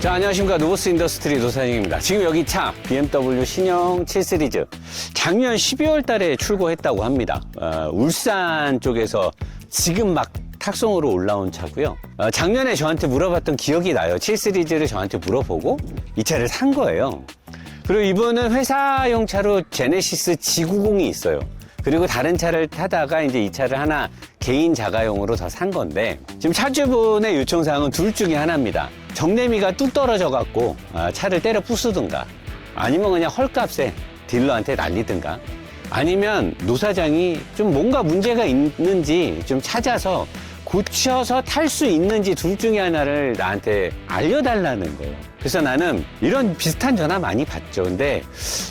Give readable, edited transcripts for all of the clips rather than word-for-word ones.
자, 안녕하십니까. 노보스 인더스트리 노사장입니다. 지금 여기 차 BMW 신형 7 시리즈 작년 12월 달에 출고했다고 합니다. 울산 쪽에서 지금 막 탁송으로 올라온 차고요. 작년에 저한테 물어봤던 기억이 나요. 7 시리즈를 저한테 물어보고 이 차를 산 거예요. 그리고 이번은 회사용 차로 제네시스 G90이 있어요. 그리고 다른 차를 타다가 이제 이 차를 하나 개인 자가용으로 더 산 건데, 지금 차주분의 요청사항은 둘 중에 하나입니다. 정내미가 뚝 떨어져 갖고 차를 때려 부수든가, 아니면 그냥 헐값에 딜러한테 날리든가, 아니면 노사장이 좀 뭔가 문제가 있는지 좀 찾아서 고쳐서 탈 수 있는지 둘 중에 하나를 나한테 알려달라는 거예요. 그래서 나는 이런 비슷한 전화 많이 받죠. 근데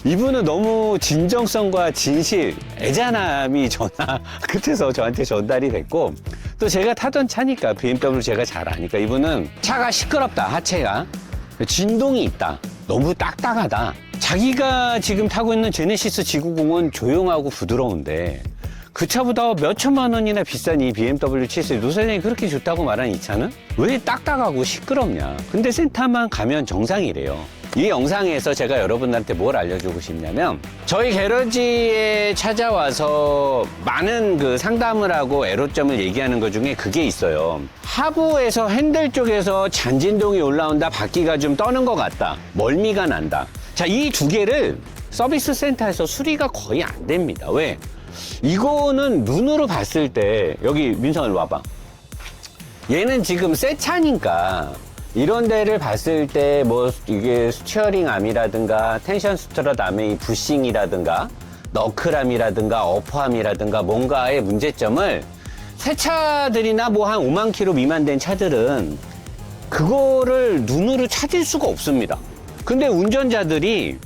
이분은 너무 진정성과 진실, 애잔함이 전화 끝에서 저한테 전달이 됐고, 또 제가 타던 차니까 BMW 제가 잘 아니까 이분은 차가 시끄럽다, 하체가 진동이 있다, 너무 딱딱하다. 자기가 지금 타고 있는 제네시스 G90은 조용하고 부드러운데 그 차보다 몇 천만 원이나 비싼 이 BMW 7 시리즈, 노사장이 그렇게 좋다고 말한 이 차는 왜 딱딱하고 시끄럽냐. 근데 센터만 가면 정상이래요. 이 영상에서 제가 여러분들한테 뭘 알려주고 싶냐면, 저희 게러지에 찾아와서 많은 그 상담을 하고 애로점을 얘기하는 것 중에 그게 있어요. 하부에서 핸들 쪽에서 잔진동이 올라온다, 바퀴가 좀 떠는 것 같다, 멀미가 난다. 자, 이 두 개를 서비스 센터에서 수리가 거의 안 됩니다. 왜? 이거는 눈으로 봤을 때, 여기 민성을 와봐. 얘는 지금 새 차니까 이런 데를 봤을 때 뭐 이게 스티어링 암이라든가 텐션 스트럿 암의 부싱이라든가 너클암이라든가 어퍼암이라든가 뭔가의 문제점을, 새 차들이나 뭐 한 5만 킬로 미만 된 차들은 그거를 눈으로 찾을 수가 없습니다. 근데 운전자들이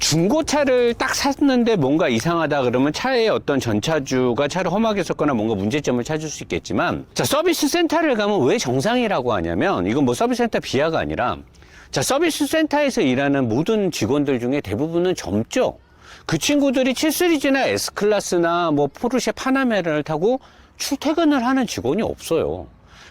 중고차를 딱 샀는데 뭔가 이상하다 그러면 차의 어떤 전차주가 차를 험하게 썼거나 뭔가 문제점을 찾을 수 있겠지만, 자, 서비스 센터를 가면 왜 정상이라고 하냐면, 이건 뭐 서비스 센터 비하가 아니라, 자, 서비스 센터에서 일하는 모든 직원들 중에 대부분은 젊죠. 그 친구들이 7 시리즈나 S클래스나 뭐 포르쉐 파나메라를 타고 출퇴근을 하는 직원이 없어요.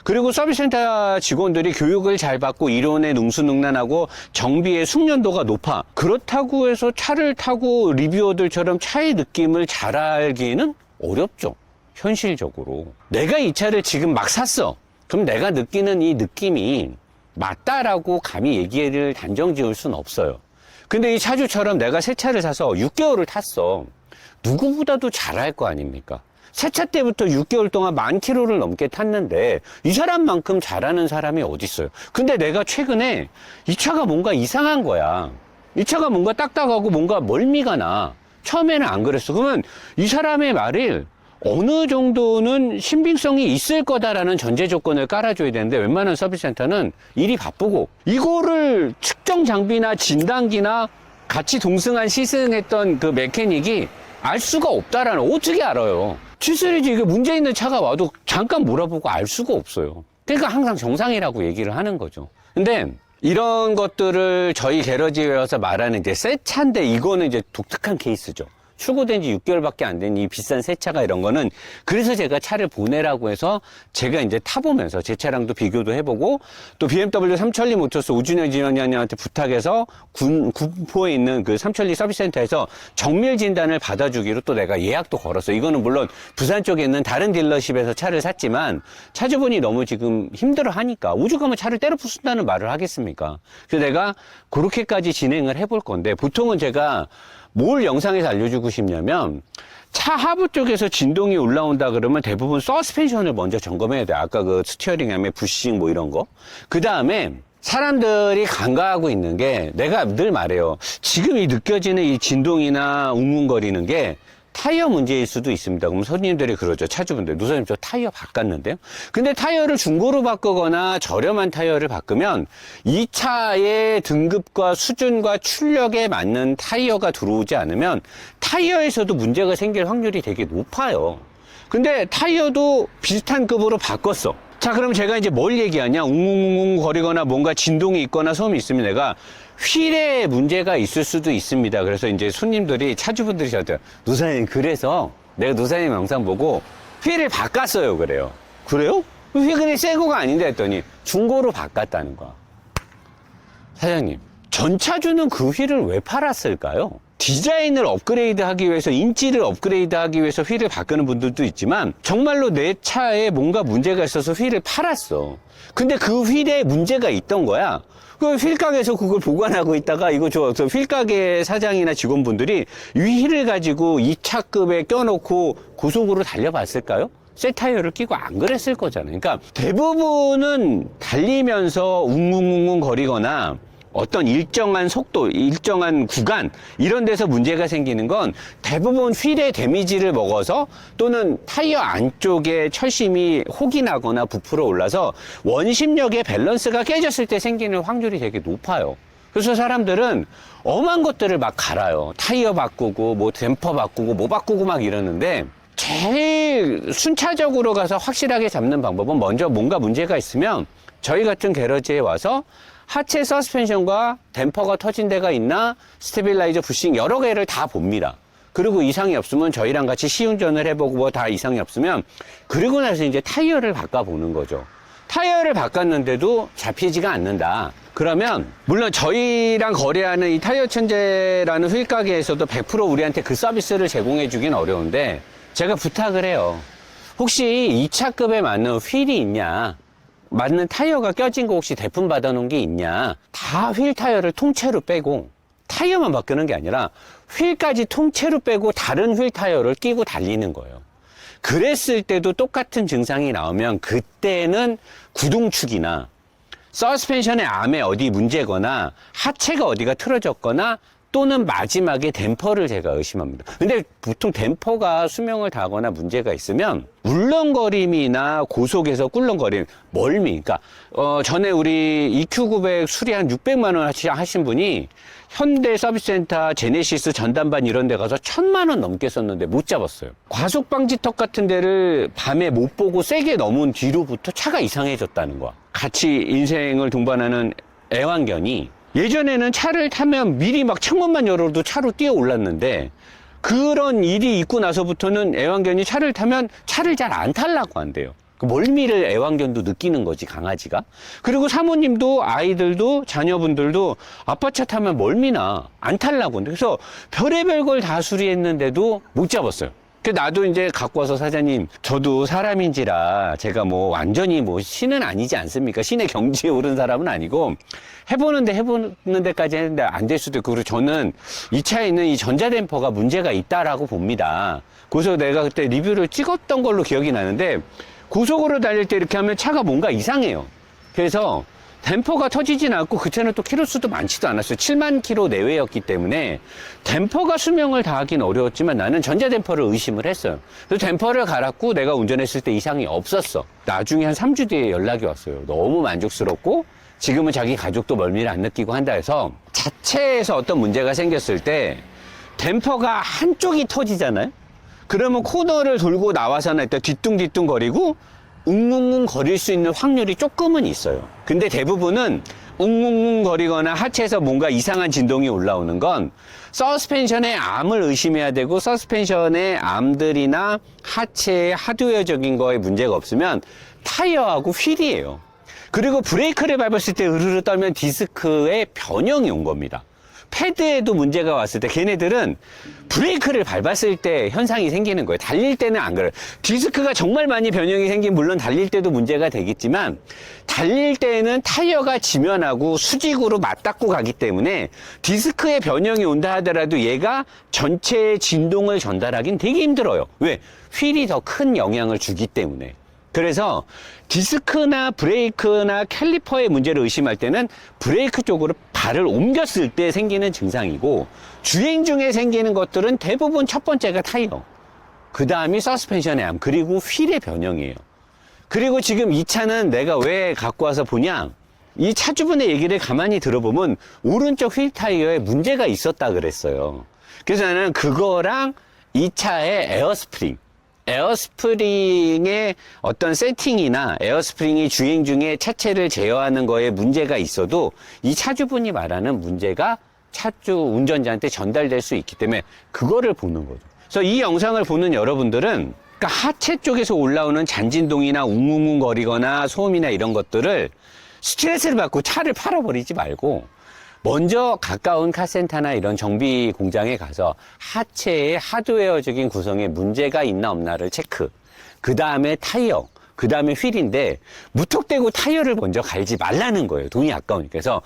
그리고 서비스센터 직원들이 교육을 잘 받고 이론에 능수능란하고 정비의 숙련도가 높아. 그렇다고 해서 차를 타고 리뷰어들처럼 차의 느낌을 잘 알기는 어렵죠, 현실적으로. 내가 이 차를 지금 막 샀어. 그럼 내가 느끼는 이 느낌이 맞다라고 감히 얘기를 단정 지을 수는 없어요. 근데 이 차주처럼 내가 새 차를 사서 6개월을 탔어. 누구보다도 잘 알 거 아닙니까? 새 차 때부터 6개월 동안 10,000km를 넘게 탔는데 이 사람만큼 잘하는 사람이 어디 있어요? 근데 내가 최근에 이 차가 뭔가 이상한 거야. 이 차가 뭔가 딱딱하고 뭔가 멀미가 나. 처음에는 안 그랬어. 그러면 이 사람의 말을 어느 정도는 신빙성이 있을 거다라는 전제 조건을 깔아줘야 되는데, 웬만한 서비스 센터는 일이 바쁘고 이거를 측정 장비나 진단기나 같이 동승한 시승했던 그 메케닉이 알 수가 없다라는, 어떻게 알아요? 7 시리즈 이게 문제 있는 차가 와도 잠깐 몰아보고 알 수가 없어요. 그러니까 항상 정상이라고 얘기를 하는 거죠. 근데 이런 것들을 저희 게러지에 와서 말하는 이제 새 차인데, 이거는 이제 독특한 케이스죠. 출고된 지 6개월밖에 안 된 이 비싼 새 차가, 이런 거는 그래서 제가 차를 보내라고 해서 제가 이제 타보면서 제 차랑도 비교도 해보고, 또 BMW 삼천리 모터스 오준영 지원장님한테 부탁해서 군포에 있는 그 삼천리 서비스센터에서 정밀 진단을 받아주기로 또 내가 예약도 걸었어. 이거는 물론 부산 쪽에 있는 다른 딜러십에서 차를 샀지만 차주분이 너무 지금 힘들어 하니까 오죽하면 차를 때려 부순다는 말을 하겠습니까? 그래서 내가 그렇게까지 진행을 해볼 건데, 보통은 제가 뭘 영상에서 알려주고 싶냐면, 차 하부 쪽에서 진동이 올라온다 그러면 대부분 서스펜션을 먼저 점검해야 돼. 아까 그 스티어링 암의 부싱 뭐 이런 거. 그 다음에 사람들이 간과하고 있는 게, 내가 늘 말해요. 지금 이 느껴지는 이 진동이나 웅웅거리는 게 타이어 문제일 수도 있습니다. 그럼 손님들이 그러죠. 차주분들, 노사님 저 타이어 바꿨는데요. 근데 타이어를 중고로 바꾸거나 저렴한 타이어를 바꾸면 이 차의 등급과 수준과 출력에 맞는 타이어가 들어오지 않으면 타이어에서도 문제가 생길 확률이 되게 높아요. 근데 타이어도 비슷한 급으로 바꿨어. 자, 그럼 제가 이제 뭘 얘기하냐? 웅웅웅 거리거나 뭔가 진동이 있거나 소음이 있으면 내가 휠에 문제가 있을 수도 있습니다. 그래서 이제 손님들이, 차주분들이 저한테, 노사님, 그래서 내가 노사님 영상 보고 휠을 바꿨어요. 그래요. 그래요? 휠 그냥 새 거가 아닌데 했더니 중고로 바꿨다는 거야. 사장님, 전차주는 그 휠을 왜 팔았을까요? 디자인을 업그레이드 하기 위해서, 인지를 업그레이드 하기 위해서 휠을 바꾸는 분들도 있지만 정말로 내 차에 뭔가 문제가 있어서 휠을 팔았어. 근데 그 휠에 문제가 있던 거야. 그 휠가게에서 그걸 보관하고 있다가 이거 휠가게 사장이나 직원분들이 이 휠을 가지고 2차급에 껴놓고 고속으로 달려봤을까요? 새 타이어를 끼고 안 그랬을 거잖아요. 그러니까 대부분은 달리면서 웅웅웅웅 거리거나 어떤 일정한 속도, 일정한 구간 이런 데서 문제가 생기는 건 대부분 휠에 데미지를 먹어서 또는 타이어 안쪽에 철심이 혹이 나거나 부풀어 올라서 원심력의 밸런스가 깨졌을 때 생기는 확률이 되게 높아요. 그래서 사람들은 엄한 것들을 막 갈아요. 타이어 바꾸고 뭐 댐퍼 바꾸고 뭐 바꾸고 막 이러는데 제일 순차적으로 가서 확실하게 잡는 방법은 먼저 뭔가 문제가 있으면 저희 같은 게러지에 와서 하체 서스펜션과 댐퍼가 터진 데가 있나, 스테빌라이저, 부싱 여러 개를 다 봅니다. 그리고 이상이 없으면 저희랑 같이 시운전을 해보고 뭐 다 이상이 없으면 그리고 나서 이제 타이어를 바꿔보는 거죠. 타이어를 바꿨는데도 잡히지가 않는다. 그러면 물론 저희랑 거래하는 이 타이어 천재라는 휠 가게에서도 100% 우리한테 그 서비스를 제공해 주긴 어려운데 제가 부탁을 해요. 혹시 2차급에 맞는 휠이 있냐? 맞는 타이어가 껴진 거 혹시 대품 받아놓은 게 있냐? 다 휠 타이어를 통째로 빼고 타이어만 바꾸는 게 아니라 휠까지 통째로 빼고 다른 휠 타이어를 끼고 달리는 거예요. 그랬을 때도 똑같은 증상이 나오면 그때는 구동축이나 서스펜션의 암에 어디 문제거나 하체가 어디가 틀어졌거나 또는 마지막에 댐퍼를 제가 의심합니다. 근데 보통 댐퍼가 수명을 다하거나 문제가 있으면 울렁거림이나 고속에서 꿀렁거림, 멀미. 그러니까 전에 우리 EQ900 수리 한 600만 원 하신 분이 현대 서비스센터 제네시스 전담반 이런 데 가서 1000만 원 넘게 썼는데 못 잡았어요. 과속 방지턱 같은 데를 밤에 못 보고 세게 넘은 뒤로부터 차가 이상해졌다는 거야. 같이 인생을 동반하는 애완견이 예전에는 차를 타면 미리 막 창문만 열어도 차로 뛰어 올랐는데 그런 일이 있고 나서부터는 애완견이 차를 타면 차를 잘 안 타려고 한대요. 그 멀미를 애완견도 느끼는 거지, 강아지가. 그리고 사모님도 아이들도 자녀분들도 아빠 차 타면 멀미나 안 타려고 한대. 그래서 별의별 걸 다 수리했는데도 못 잡았어요. 나도 이제 갖고 와서 사장님, 저도 사람인지라 제가 뭐 완전히 뭐 신은 아니지 않습니까? 신의 경지에 오른 사람은 아니고 해보는 데까지 했는데 안 될 수도 있고, 그리고 저는 이 차에 있는 이 전자댐퍼가 문제가 있다라고 봅니다. 그래서 내가 그때 리뷰를 찍었던 걸로 기억이 나는데 고속으로 달릴 때 이렇게 하면 차가 뭔가 이상해요. 그래서 댐퍼가 터지진 않고 그 차는 또 키로수도 많지도 않았어요. 7만 킬로 내외였기 때문에 댐퍼가 수명을 다하긴 어려웠지만 나는 전자댐퍼를 의심을 했어요. 그래서 댐퍼를 갈았고 내가 운전했을 때 이상이 없었어. 나중에 한 3주 뒤에 연락이 왔어요. 너무 만족스럽고 지금은 자기 가족도 멀미를 안 느끼고 한다 해서 자체에서 어떤 문제가 생겼을 때 댐퍼가 한쪽이 터지잖아요. 그러면 코너를 돌고 나와서는 일단 뒤뚱뒤뚱 거리고 웅웅웅 거릴 수 있는 확률이 조금은 있어요. 근데 대부분은 웅웅웅 거리거나 하체에서 뭔가 이상한 진동이 올라오는 건 서스펜션의 암을 의심해야 되고, 서스펜션의 암들이나 하체의 하드웨어적인 거에 문제가 없으면 타이어하고 휠이에요. 그리고 브레이크를 밟았을 때 으르르 떨면 디스크에 변형이 온 겁니다. 패드에도 문제가 왔을 때 걔네들은 브레이크를 밟았을 때 현상이 생기는 거예요. 달릴 때는 안 그래요. 디스크가 정말 많이 변형이 생기면 물론 달릴 때도 문제가 되겠지만 달릴 때는 타이어가 지면하고 수직으로 맞닿고 가기 때문에 디스크에 변형이 온다 하더라도 얘가 전체의 진동을 전달하긴 되게 힘들어요. 왜? 휠이 더 큰 영향을 주기 때문에. 그래서 디스크나 브레이크나 캘리퍼의 문제를 의심할 때는 브레이크 쪽으로 발을 옮겼을 때 생기는 증상이고, 주행 중에 생기는 것들은 대부분 첫 번째가 타이어, 그 다음이 서스펜션의 암, 그리고 휠의 변형이에요. 그리고 지금 이 차는 내가 왜 갖고 와서 보냐, 이 차주분의 얘기를 가만히 들어보면 오른쪽 휠 타이어에 문제가 있었다 그랬어요. 그래서 나는 그거랑 이 차의 에어스프링의 어떤 세팅이나 에어스프링이 주행 중에 차체를 제어하는 거에 문제가 있어도 이 차주분이 말하는 문제가 차주 운전자한테 전달될 수 있기 때문에 그거를 보는 거죠. 그래서 이 영상을 보는 여러분들은 그러니까 하체 쪽에서 올라오는 잔진동이나 웅웅웅 거리거나 소음이나 이런 것들을 스트레스를 받고 차를 팔아버리지 말고 먼저 가까운 카센터나 이런 정비 공장에 가서 하체의 하드웨어적인 구성에 문제가 있나 없나를 체크. 그 다음에 타이어, 그 다음에 휠인데 무턱대고 타이어를 먼저 갈지 말라는 거예요. 돈이 아까우니까. 그래서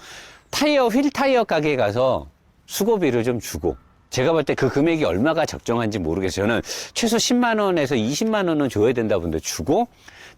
타이어, 휠 타이어 가게에 가서 수고비를 좀 주고, 제가 볼 때 그 금액이 얼마가 적정한지 모르겠어요. 저는 최소 10만 원에서 20만 원은 줘야 된다 본데 주고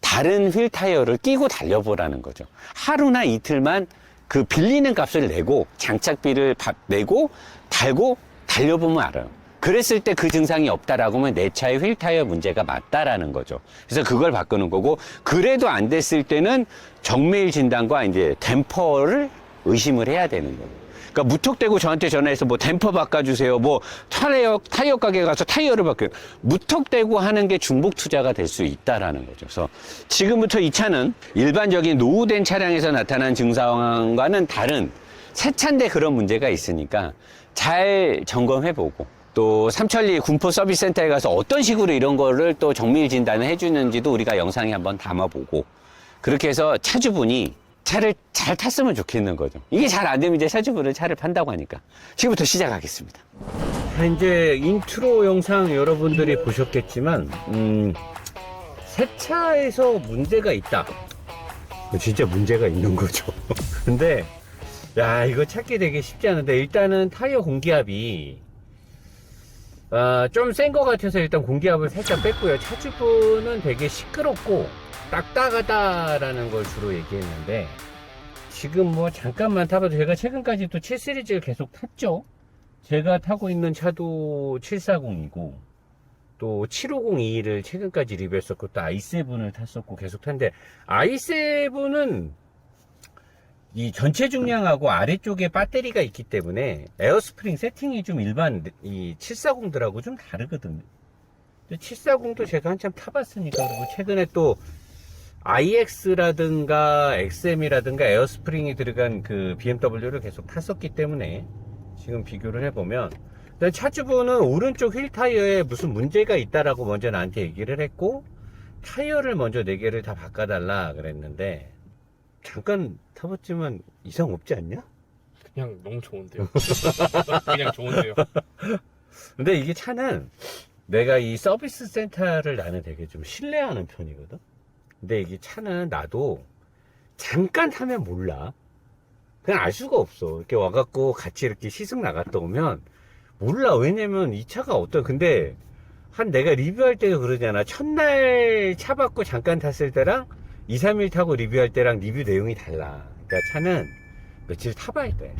다른 휠 타이어를 끼고 달려보라는 거죠. 하루나 이틀만 그 빌리는 값을 내고 장착비를 내고 달고 달려보면 알아요. 그랬을 때 그 증상이 없다라고 하면 내 차의 휠 타이어 문제가 맞다라는 거죠. 그래서 그걸 바꾸는 거고, 그래도 안 됐을 때는 정밀 진단과 이제 댐퍼를 의심을 해야 되는 거예요. 그러니까 무턱대고 저한테 전화해서 뭐 댐퍼 바꿔주세요, 뭐 타이어 가게 가서 타이어를 바꿔요. 무턱대고 하는 게 중복 투자가 될 수 있다라는 거죠. 그래서 지금부터 이 차는 일반적인 노후된 차량에서 나타난 증상과는 다른 새 차인데 그런 문제가 있으니까 잘 점검해보고, 또 삼천리 군포 서비스 센터에 가서 어떤 식으로 이런 거를 또 정밀 진단을 해주는지도 우리가 영상에 한번 담아보고, 그렇게 해서 차주분이 차를 잘 탔으면 좋겠는 거죠. 이게 잘 안 되면 이제 차주분은 차를 판다고 하니까. 지금부터 시작하겠습니다. 자, 이제 인트로 영상 여러분들이 보셨겠지만, 새 차에서 문제가 있다. 진짜 문제가 있는 거죠. 근데, 야, 이거 찾기 되게 쉽지 않은데, 일단은 타이어 공기압이, 좀 센 것 같아서 일단 공기압을 살짝 뺐고요. 차주분은 되게 시끄럽고, 딱딱하다라는 걸 주로 얘기했는데, 지금 뭐 잠깐만 타봐도, 제가 최근까지 또 7 시리즈를 계속 탔죠. 제가 타고 있는 차도 740이고 또 750E를 최근까지 리뷰했었고, 또 i7을 탔었고 계속 탔는데, i7은 이 전체 중량하고 아래쪽에 배터리가 있기 때문에 에어스프링 세팅이 좀 일반 이 740들하고 좀 다르거든요. 740도 제가 한참 타봤으니까, 그리고 최근에 또 iX라든가 XM이라든가 에어스프링이 들어간 그 BMW를 계속 탔었기 때문에 지금 비교를 해보면, 일단 차주분은 오른쪽 휠 타이어에 무슨 문제가 있다라고 먼저 나한테 얘기를 했고, 타이어를 먼저 4개를 다 바꿔달라 그랬는데, 잠깐 타봤지만 이상 없지 않냐? 그냥 너무 좋은데요. 그냥 좋은데요. 근데 이게 차는 내가 이 서비스 센터를 나는 되게 좀 신뢰하는 편이거든. 근데 이게 차는 나도 잠깐 타면 몰라. 그냥 알 수가 없어. 이렇게 와갖고 같이 이렇게 시승 나갔다 오면 몰라. 왜냐면 이 차가 근데 한 내가 리뷰할 때도 그러잖아. 첫날 차 받고 잠깐 탔을 때랑 2, 3일 타고 리뷰할 때랑 리뷰 내용이 달라. 그러니까 차는 며칠 타봐야 돼.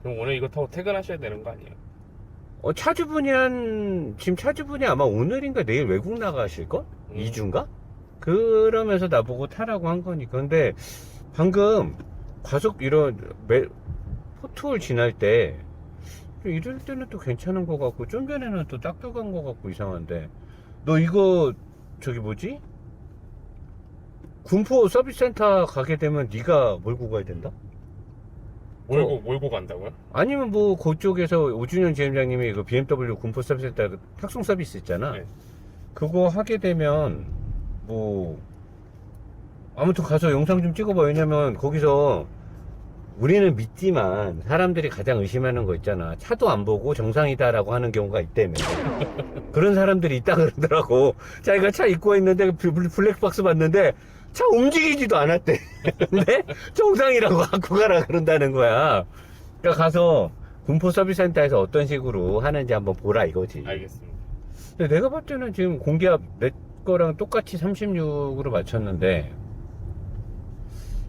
그럼 오늘 이거 타고 퇴근하셔야 되는 거 아니에요? 지금 차주분이 아마 오늘인가 내일 외국 나가실걸? 2주인가? 그러면서 나보고 타라고 한 거니까. 근데 방금 포트홀 지날 때 이럴 때는 또 괜찮은 거 같고, 좀 전에는 또 딱딱한 거 같고 이상한데, 너 이거 군포 서비스 센터 가게 되면 네가 몰고 가야 된다? 몰고 간다고요? 아니면 뭐 그쪽에서 오준현 지점장님이 그 BMW 군포 서비스 센터 탁송 서비스 있잖아. 네. 그거 하게 되면 뭐 아무튼 가서 영상 좀 찍어봐. 왜냐면 거기서 우리는 믿지만 사람들이 가장 의심하는 거 있잖아. 차도 안 보고 정상이다라고 하는 경우가 있다며. 그런 사람들이 있다 그러더라고. 자기가 차 입고 와 있는데 블랙박스 봤는데 차 움직이지도 않았대. 근데 정상이라고 갖고 가라 그런다는 거야. 그러니까 가서 군포 서비스 센터에서 어떤 식으로 하는지 한번 보라 이거지. 알겠습니다. 근데 내가 봤을 때는 지금 공기압 내 거랑 똑같이 36으로 맞췄는데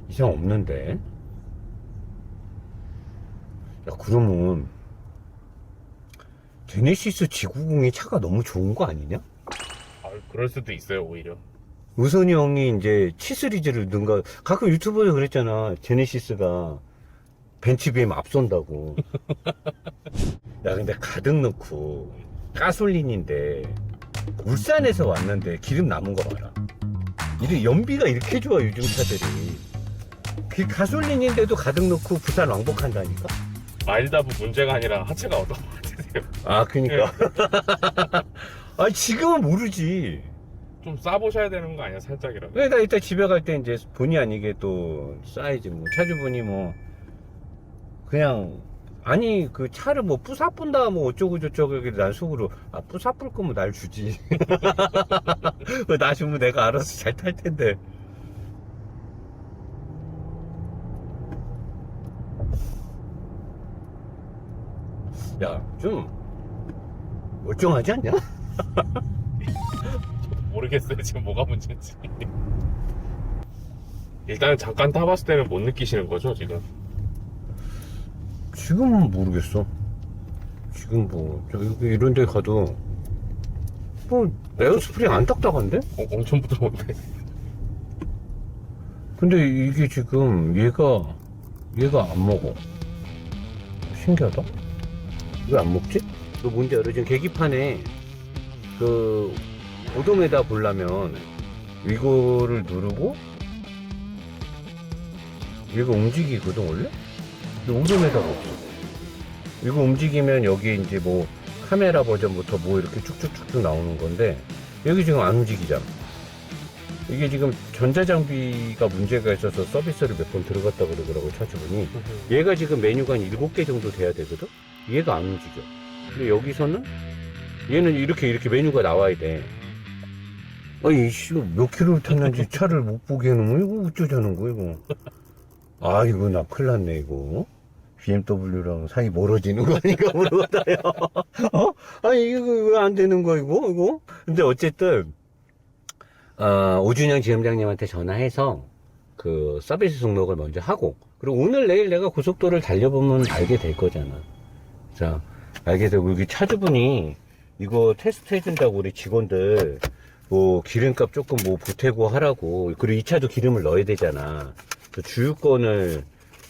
이상 없는데. 야, 그러면 제네시스 G90이 차가 너무 좋은 거 아니냐? 그럴 수도 있어요, 오히려. 우선이 형이 이제 7 시리즈를 넣은가, 가끔 유튜브에 그랬잖아. 제네시스가 벤츠 BM 앞선다고. 야, 근데 가득 넣고 가솔린인데 울산에서 왔는데 기름 남은 거 봐라. 연비가 이렇게 좋아, 요즘 차들이. 그 가솔린인데도 가득 넣고 부산 왕복한다니까? 마일드하브 문제가 아니라 하체가 어떤 것 같으세요? 아, 그니까. 아, 지금은 모르지. 좀 싸보셔야 되는 거 아니야, 살짝이라도? 그래, 나 이따 집에 갈 때 이제 본의 아니게 또 싸야지 뭐. 차주분이 뭐 그냥 아니 그 차를 뭐 부사뿐다 뭐 어쩌고 저쩌고 이렇게 난 속으로 아 부사뿔 거면 날 주지. 나 주면 내가 알아서 잘 탈 텐데. 야, 좀 멀쩡하지 않냐? 모르겠어요 지금 뭐가 문제인지. 일단은 잠깐 타봤을 때는 못 느끼시는 거죠 지금? 지금은 모르겠어. 지금 뭐 저기 이런 데 가도 뭐 에어스프링 안 딱딱한데? 엄청 부드러운데. 근데 이게 지금 얘가 안 먹어. 신기하다. 왜 안 먹지? 너 뭔지 알아? 지금 계기판에 그 오도메다 보려면 이거를 누르고 얘가 움직이거든 원래? 근데 오도메다가 없어. 이거 움직이면 여기 이제 뭐 카메라 버전부터 뭐 이렇게 쭉쭉쭉쭉 나오는 건데 여기 지금 안 움직이잖아. 이게 지금 전자장비가 문제가 있어서 서비스를 몇 번 들어갔다 그러더라고 차주분이. 얘가 지금 메뉴가 한 7개 정도 돼야 되거든? 얘가 안 움직여. 근데 여기서는 얘는 이렇게 메뉴가 나와야 돼. 아니 씨, 몇 킬로를 탔는지 차를 못 보게 해놓으면 이거 어쩌자는 거야 이거. 아 이거 나 큰일 났네 이거. BMW랑 사이 멀어지는 거 아닌가 모르겠다요. 아니 이거 왜 안 되는 거야 이거? 근데 어쨌든 오준영 지점장님한테 전화해서 그 서비스 등록을 먼저 하고, 그리고 오늘 내일 내가 고속도로를 달려보면 알게 될 거잖아. 자, 알게 되고, 여기 차주분이 이거 테스트 해준다고 우리 직원들 뭐 기름값 조금 뭐 보태고 하라고, 그리고 이 차도 기름을 넣어야 되잖아. 그 주유권을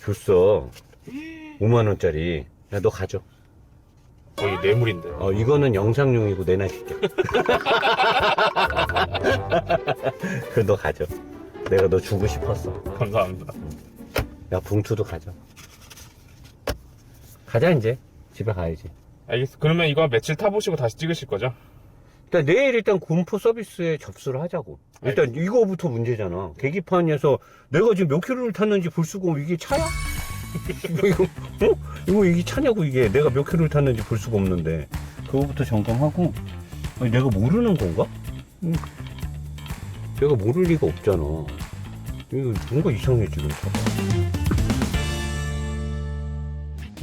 줬어. 5만원짜리. 야, 너 가져. 거의 뇌물인데. 이거는 영상용이고 내놔줄게. 그래, 너 가져. 내가 너 주고 싶었어. 감사합니다. 야, 봉투도 가져. 가자, 이제. 집에 가야지. 알겠어. 그러면 이거 며칠 타보시고 다시 찍으실 거죠? 일단 내일 일단 군포 서비스에 접수를 하자고. 일단 이거부터 문제잖아. 계기판에서 내가 지금 몇 킬로를 탔는지 볼 수가 없고, 이게 차야? 이거 이게 차냐고, 이게. 내가 몇 킬로를 탔는지 볼 수가 없는데. 그거부터 점검하고. 아니, 내가 모르는 건가? 내가 모를 리가 없잖아. 이거 뭔가 이상해, 지금.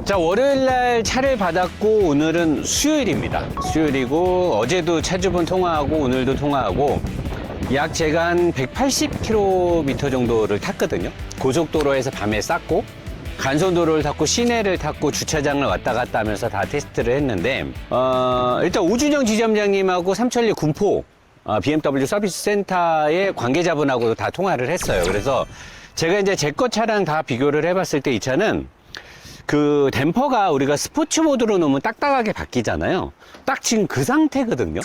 자, 월요일날 차를 받았고 오늘은 수요일입니다. 수요일이고 어제도 차주분 통화하고 오늘도 통화하고 약 제가 한 180km 정도를 탔거든요. 고속도로에서 밤에 쌌고 간선도로를 탔고 시내를 탔고 주차장을 왔다 갔다 하면서 다 테스트를 했는데 일단 오준영 지점장님하고 삼천리 군포 BMW 서비스 센터의 관계자분하고도 다 통화를 했어요. 그래서 제가 이제 제 거 차랑 다 비교를 해봤을 때 이 차는 그 댐퍼가 우리가 스포츠 모드로 놓으면 딱딱하게 바뀌잖아요. 딱 지금 그 상태거든요.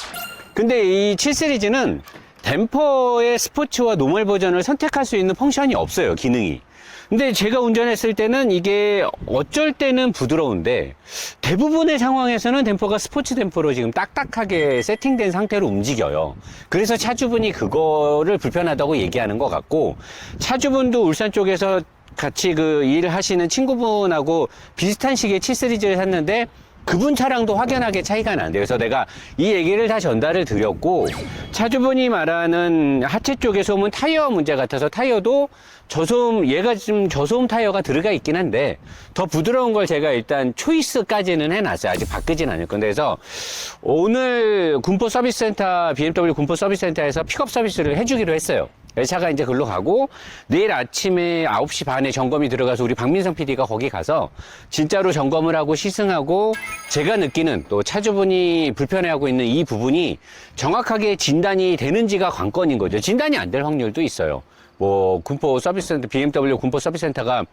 근데 이 7 시리즈는 댐퍼의 스포츠와 노멀 버전을 선택할 수 있는 펑션이 없어요, 기능이. 근데 제가 운전했을 때는 이게 어쩔 때는 부드러운데 대부분의 상황에서는 댐퍼가 스포츠 댐퍼로 지금 딱딱하게 세팅된 상태로 움직여요. 그래서 차주분이 그거를 불편하다고 얘기하는 것 같고, 차주분도 울산 쪽에서 같이 그 일하시는 친구분하고 비슷한 시기에 7 시리즈를 샀는데 그분 차량도 확연하게 차이가 난대요. 그래서 내가 이 얘기를 다 전달을 드렸고, 차주분이 말하는 하체 쪽에 소음은 타이어 문제 같아서 타이어도 저소음, 얘가 지금 저소음 타이어가 들어가 있긴 한데 더 부드러운 걸 제가 일단 초이스까지는 해놨어요. 아직 바꾸진 않을 건데. 그래서 오늘 군포 서비스 센터, BMW 군포 서비스 센터에서 픽업 서비스를 해주기로 했어요. 차가 이제 글로 가고 내일 아침에 9시 반에 점검이 들어가서 우리 박민성 PD가 거기 가서 진짜로 점검을 하고 시승하고, 제가 느끼는 또 차주분이 불편해하고 있는 이 부분이 정확하게 진단이 되는지가 관건인 거죠. 진단이 안 될 확률도 있어요. 뭐 군포 서비스 센터, BMW 군포 서비스 센터가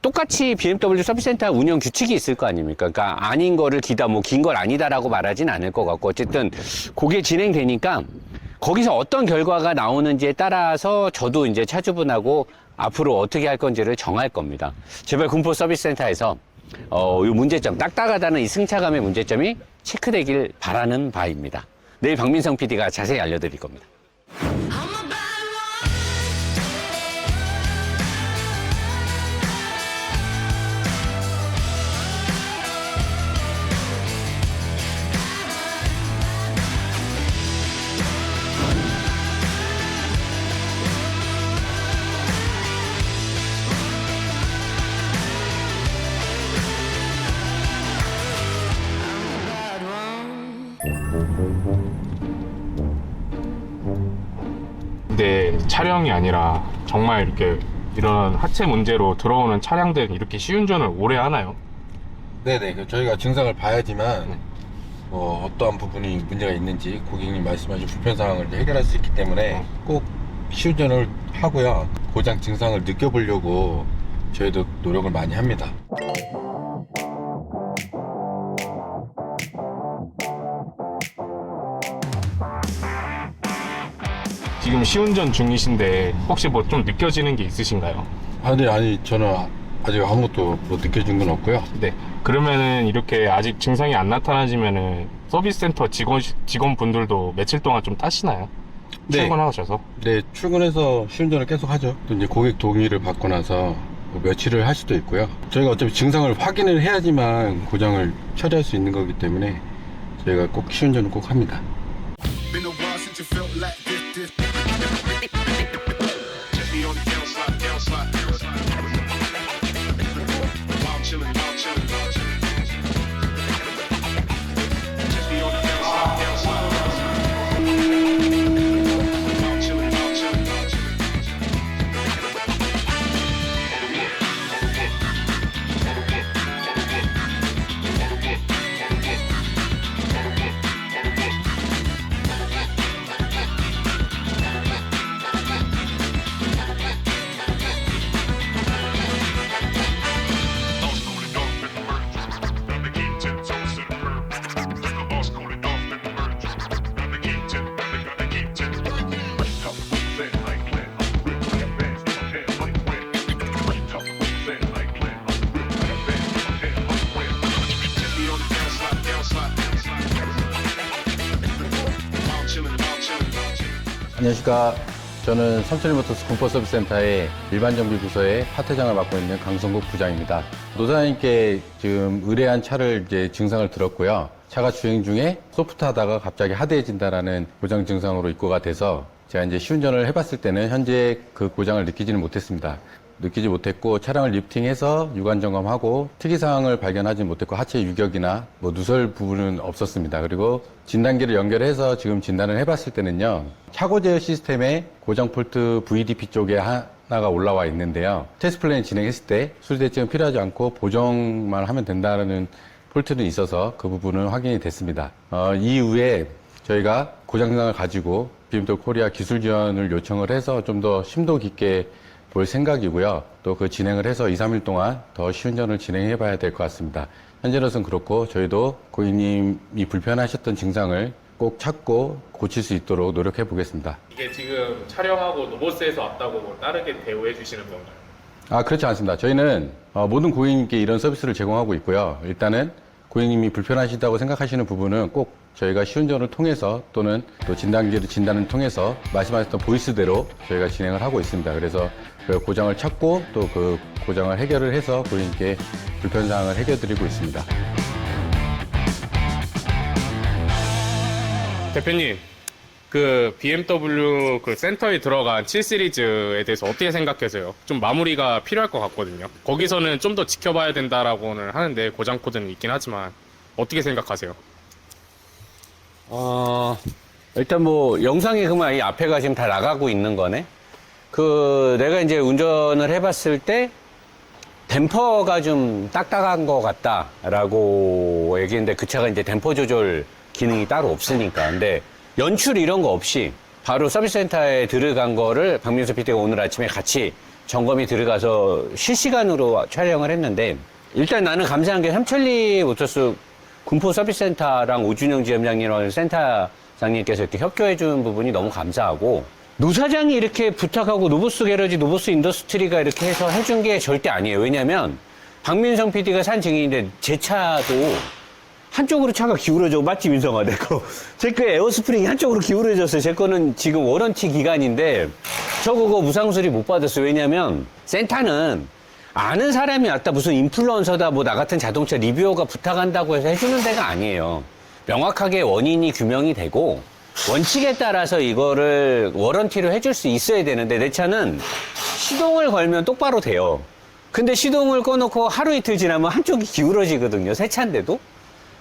똑같이 BMW 서비스 센터 운영 규칙이 있을 거 아닙니까? 그러니까 아닌 거를 기다, 뭐 긴 걸 아니다라고 말하진 않을 것 같고, 어쨌든 그게 진행되니까 거기서 어떤 결과가 나오는지에 따라서 저도 이제 차주분하고 앞으로 어떻게 할 건지를 정할 겁니다. 제발 군포 서비스 센터에서 이 문제점, 딱딱하다는 이 승차감의 문제점이 체크되길 바라는 바입니다. 내일 박민성 PD가 자세히 알려드릴 겁니다. 근데 차량이 아니라 정말 이렇게 이런 하체 문제로 들어오는 차량들은 이렇게 시운전을 오래 하나요? 네네. 저희가 증상을 봐야지만 어떠한 부분이 문제가 있는지 고객님 말씀하신 불편사항을 해결할 수 있기 때문에 꼭 시운전을 하고요. 고장 증상을 느껴보려고 저희도 노력을 많이 합니다. 지금 시운전 중이신데 혹시 뭐 좀 느껴지는 게 있으신가요? 아니, 저는 아직 아무것도 뭐 느껴진 건 없고요. 네. 그러면은 이렇게 아직 증상이 안 나타나지면은 서비스 센터 직원분들도 며칠 동안 좀 따시나요? 네. 출근하셔서? 네, 출근해서 시운전을 계속 하죠. 또 이제 고객 동의를 받고 나서 뭐 며칠을 할 수도 있고요. 저희가 어차피 증상을 확인을 해야지만 고장을 처리할 수 있는 거기 때문에 저희가 꼭 시운전을 꼭 합니다. Been a while since you felt like this. Just be on the downside. While chillin'. Just be on the downside. While chillin'. 안녕하십니까. 저는 삼천리모터스 공포서비스센터의 일반정비부서의 파트장을 맡고 있는 강성국 부장입니다. 노사장님께 지금 의뢰한 차를 이제 증상을 들었고요. 차가 주행 중에 소프트하다가 갑자기 하드해진다라는 고장 증상으로 입고가 돼서 제가 이제 시운전을 해봤을 때는 현재 그 고장을 느끼지는 못했습니다. 느끼지 못했고 차량을 리프팅해서 유관 점검하고 특이사항을 발견하지 못했고 하체 유격이나 뭐 누설 부분은 없었습니다. 그리고 진단기를 연결해서 지금 진단을 해봤을 때는요, 차고 제어 시스템에 고장 폴트 VDP 쪽에 하나가 올라와 있는데요. 테스트 플랜 진행했을 때 수리대책은 필요하지 않고 보정만 하면 된다는 폴트는 있어서 그 부분은 확인이 됐습니다. 이후에 저희가 고장 증상을 가지고 BMW 코리아 기술 지원을 요청을 해서 좀 더 심도 깊게 볼 생각이고요. 또 그 진행을 해서 2, 3일 동안 더 시운전을 진행해 봐야 될 것 같습니다. 현재로서는 그렇고 저희도 고객님이 불편하셨던 증상을 꼭 찾고 고칠 수 있도록 노력해 보겠습니다. 이게 지금 촬영하고 로보스에서 왔다고 뭐 다르게 대우해 주시는 건가요? 그렇지 않습니다. 저희는 모든 고객님께 이런 서비스를 제공하고 있고요. 일단은 고객님이 불편하시다고 생각하시는 부분은 꼭 저희가 시운전을 통해서 또는 또 진단을 통해서 말씀하셨던 보이스대로 저희가 진행을 하고 있습니다. 그래서 그 고장을 찾고 또 그 고장을 해결을 해서 고객님께 불편사항을 해결드리고 있습니다. 대표님, 그 BMW 그 센터에 들어간 7 시리즈에 대해서 어떻게 생각하세요? 좀 마무리가 필요할 것 같거든요. 거기서는 좀 더 지켜봐야 된다라고는 하는데 고장 코드는 있긴 하지만 어떻게 생각하세요? 일단 뭐 영상에 그만 이 앞에가 지금 다 나가고 있는 거네. 내가 이제 운전을 해봤을 때 댐퍼가 좀 딱딱한 것 같다라고 얘기했는데 그 차가 이제 댐퍼 조절 기능이 따로 없으니까. 근데 연출 이런 거 없이 바로 서비스 센터에 들어간 거를 박민수 PD가 오늘 아침에 같이 점검이 들어가서 실시간으로 촬영을 했는데, 일단 나는 감사한 게 삼천리 모터스 군포 서비스 센터랑 오준영 지점장님이랑 센터장님께서 이렇게 협조해 준 부분이 너무 감사하고, 노사장이 이렇게 부탁하고 노보스 게러지, 노보스 인더스트리가 이렇게 해서 해준 게 절대 아니에요. 왜냐면 박민성 PD가 산 증인인데 제 차도 한쪽으로 차가 기울어져. 맞지, 민성아? 제 거 에어스프링이 한쪽으로 기울어졌어요. 제 거는 지금 워런티 기간인데 저 그거 무상수리 못 받았어요. 왜냐면 센터는 아는 사람이 왔다, 무슨 인플루언서다, 뭐 나 같은 자동차 리뷰어가 부탁한다고 해서 해주는 데가 아니에요. 명확하게 원인이 규명이 되고 원칙에 따라서 이거를 워런티로 해줄 수 있어야 되는데, 내 차는 시동을 걸면 똑바로 돼요. 근데 시동을 꺼놓고 하루 이틀 지나면 한쪽이 기울어지거든요. 새 차인데도.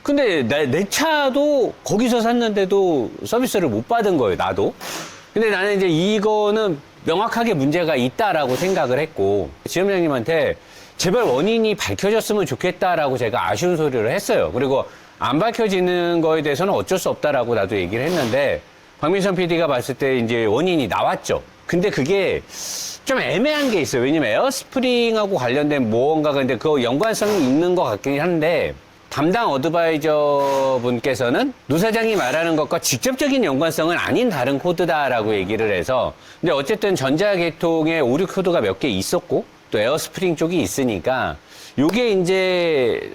근데 내 차도 거기서 샀는데도 서비스를 못 받은 거예요, 나도. 근데 나는 이제 이거는 명확하게 문제가 있다라고 생각을 했고, 지점장님한테 제발 원인이 밝혀졌으면 좋겠다라고 제가 아쉬운 소리를 했어요. 그리고 안 밝혀지는 거에 대해서는 어쩔 수 없다라고 나도 얘기를 했는데, 박민선 PD가 봤을 때 이제 원인이 나왔죠. 근데 그게 좀 애매한 게 있어요. 왜냐면 에어스프링하고 관련된 무언가가 근데 그 연관성이 있는 것 같긴 한데, 담당 어드바이저 분께서는 노 사장이 말하는 것과 직접적인 연관성은 아닌 다른 코드다라고 얘기를 해서, 근데 어쨌든 전자계통에 오류 코드가 몇 개 있었고 또 에어스프링 쪽이 있으니까 요게 이제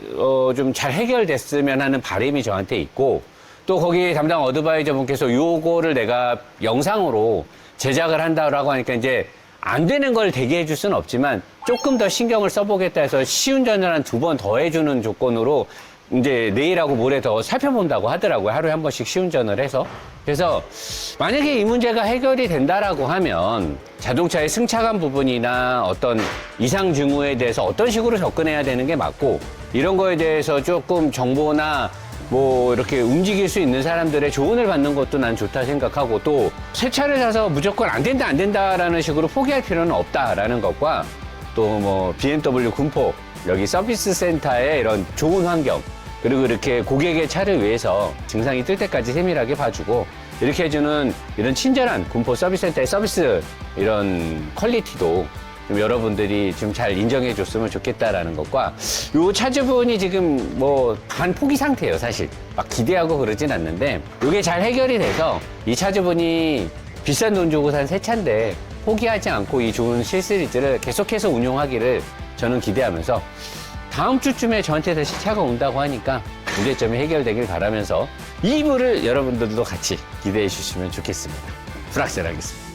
좀 잘 해결됐으면 하는 바람이 저한테 있고, 또 거기 담당 어드바이저 분께서 요거를 내가 영상으로 제작을 한다고 하니까 이제 안 되는 걸 대기 해줄 수는 없지만 조금 더 신경을 써보겠다 해서 시운전을 한 2번 더 해주는 조건으로 이제 내일하고 모레 더 살펴본다고 하더라고요. 하루에 한 번씩 시운전을 해서. 그래서 만약에 이 문제가 해결이 된다라고 하면 자동차의 승차감 부분이나 어떤 이상 징후에 대해서 어떤 식으로 접근해야 되는 게 맞고, 이런 거에 대해서 조금 정보나 뭐 이렇게 움직일 수 있는 사람들의 조언을 받는 것도 난 좋다 생각하고, 또 새 차를 사서 무조건 안 된다라는 식으로 포기할 필요는 없다라는 것과, 또 뭐 BMW 군포 여기 서비스 센터의 이런 좋은 환경, 그리고 이렇게 고객의 차를 위해서 증상이 뜰 때까지 세밀하게 봐주고 이렇게 해주는 이런 친절한 군포 서비스 센터의 서비스 이런 퀄리티도 좀 여러분들이 좀 잘 인정해 줬으면 좋겠다라는 것과, 요 차주분이 지금 뭐 반 포기 상태예요, 사실. 막 기대하고 그러진 않는데, 요게 잘 해결이 돼서 이 차주분이 비싼 돈 주고 산 새 차인데 포기하지 않고 이 좋은 실시리즈를 계속해서 운용하기를 저는 기대하면서, 다음 주쯤에 저한테 다시 차가 온다고 하니까 문제점이 해결되길 바라면서 2부를 여러분들도 같이 기대해 주시면 좋겠습니다. 불확실하겠습니다.